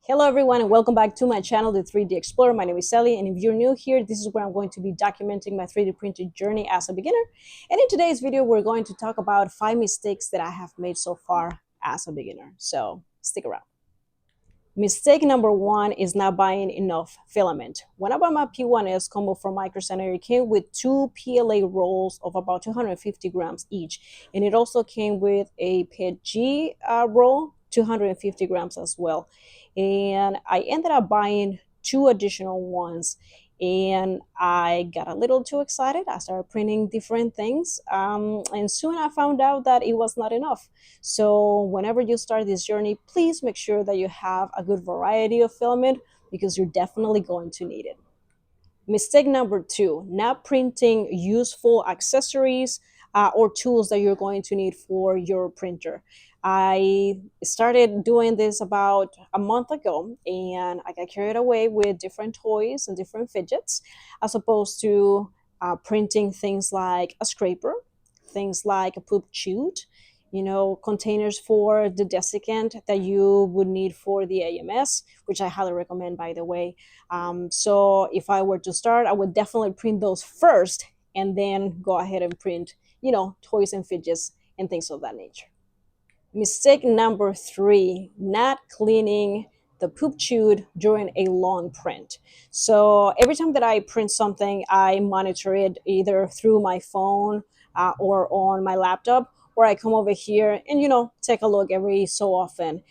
Hello everyone and welcome back to my channel, The 3D Explorer. My name is Sally, and if you're new here, this is where I'm going to be documenting my 3D printing journey as a beginner. And in today's video, we're going to talk about 5 mistakes that I have made so far as a beginner. So stick around. Mistake number one is not buying enough filament. When I bought my P1S combo from Micro Center, it came with 2 PLA rolls of about 250 grams each. And it also came with a PETG roll, 250 grams as well. And I ended up buying 2 additional ones, and I got a little too excited. I started printing different things, and soon I found out that it was not enough. So whenever you start this journey, please make sure that you have a good variety of filament, because you're definitely going to need it. Mistake number two, not printing useful accessories or tools that you're going to need for your printer. I started doing this about a month ago, and I got carried away with different toys and different fidgets, as opposed to printing things like a scraper, things like a poop chute, containers for the desiccant that you would need for the AMS, which I highly recommend, by the way. So if I were to start, I would definitely print those first and then go ahead and print, toys and fidgets and things of that nature. Mistake number three, not cleaning the poop chute during a long print. So every time that I print something, I monitor it either through my phone or on my laptop, or I come over here and, take a look every so often.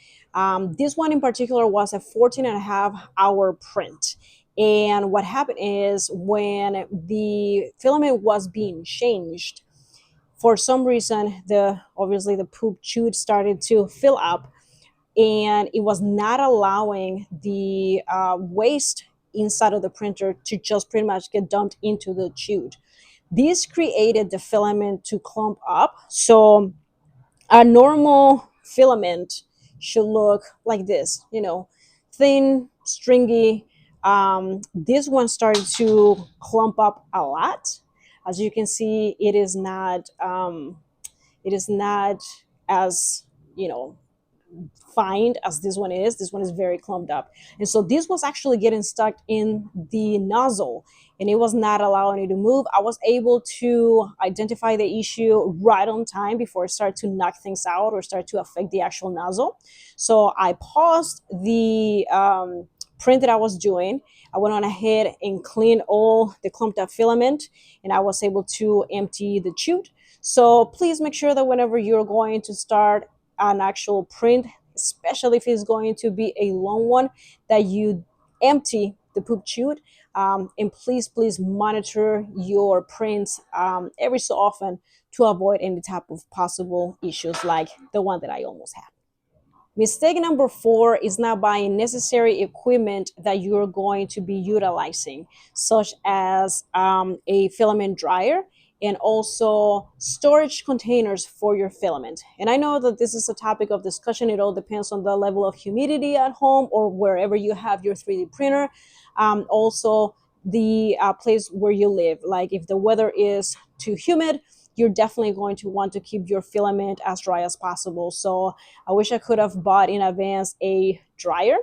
This one in particular was a 14 and a half hour print. And what happened is, when the filament was being changed, for some reason, obviously the poop chute started to fill up, and it was not allowing the waste inside of the printer to just pretty much get dumped into the chute. This created the filament to clump up. So a normal filament should look like this, thin, stringy. This one started to clump up a lot. As you can see, it is not as, you know fine as this one is. This one is very clumped up, and so this was actually getting stuck in the nozzle, and it was not allowing it to move. I was able to identify the issue right on time before it started to knock things out or start to affect the actual nozzle. So I paused the print that I was doing. I went on ahead and cleaned all the clumped up filament, and I was able to empty the chute. So please make sure that whenever you're going to start an actual print, especially if it's going to be a long one, that you empty the poop chute. And please monitor your prints every so often to avoid any type of possible issues like the one that I almost had. Mistake number four is not buying necessary equipment that you're going to be utilizing, such as a filament dryer and also storage containers for your filament. And I know that this is a topic of discussion. It all depends on the level of humidity at home or wherever you have your 3D printer. Also, the place where you live. Like, if the weather is too humid, you're definitely going to want to keep your filament as dry as possible. So I wish I could have bought in advance a dryer.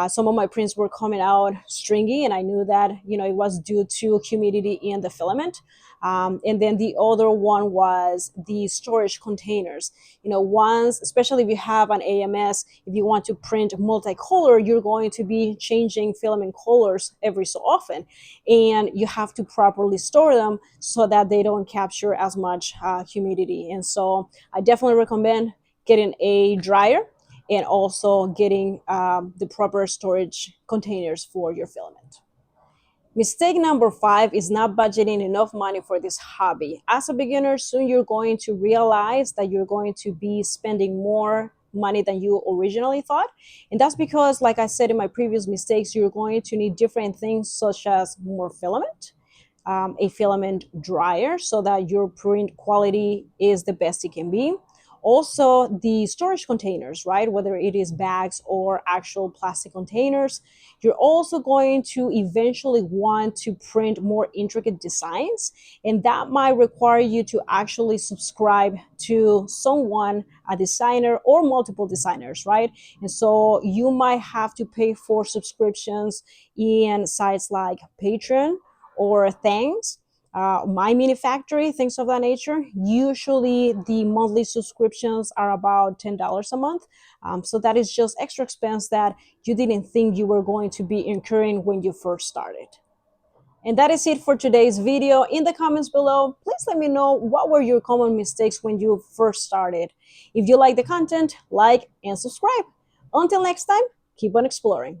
Some of my prints were coming out stringy, and I knew that it was due to humidity in the filament. And then the other one was the storage containers. Once, especially if you have an AMS, if you want to print multicolor, you're going to be changing filament colors every so often, and you have to properly store them so that they don't capture as much humidity. And so I definitely recommend getting a dryer and also getting the proper storage containers for your filament. Mistake number five is not budgeting enough money for this hobby. As a beginner, soon you're going to realize that you're going to be spending more money than you originally thought. And that's because, like I said in my previous mistakes, you're going to need different things, such as more filament, a filament dryer so that your print quality is the best it can be. Also, the storage containers, right? Whether it is bags or actual plastic containers, you're also going to eventually want to print more intricate designs, and that might require you to actually subscribe to someone, a designer or multiple designers, right? And so you might have to pay for subscriptions in sites like Patreon or Thanks, My Mini Factory, things of that nature. Usually the monthly subscriptions are about $10 a month. So that is just extra expense that you didn't think you were going to be incurring when you first started. And that is it for today's video. In the comments below, please let me know what were your common mistakes when you first started. If you like the content, like and subscribe. Until next time, keep on exploring.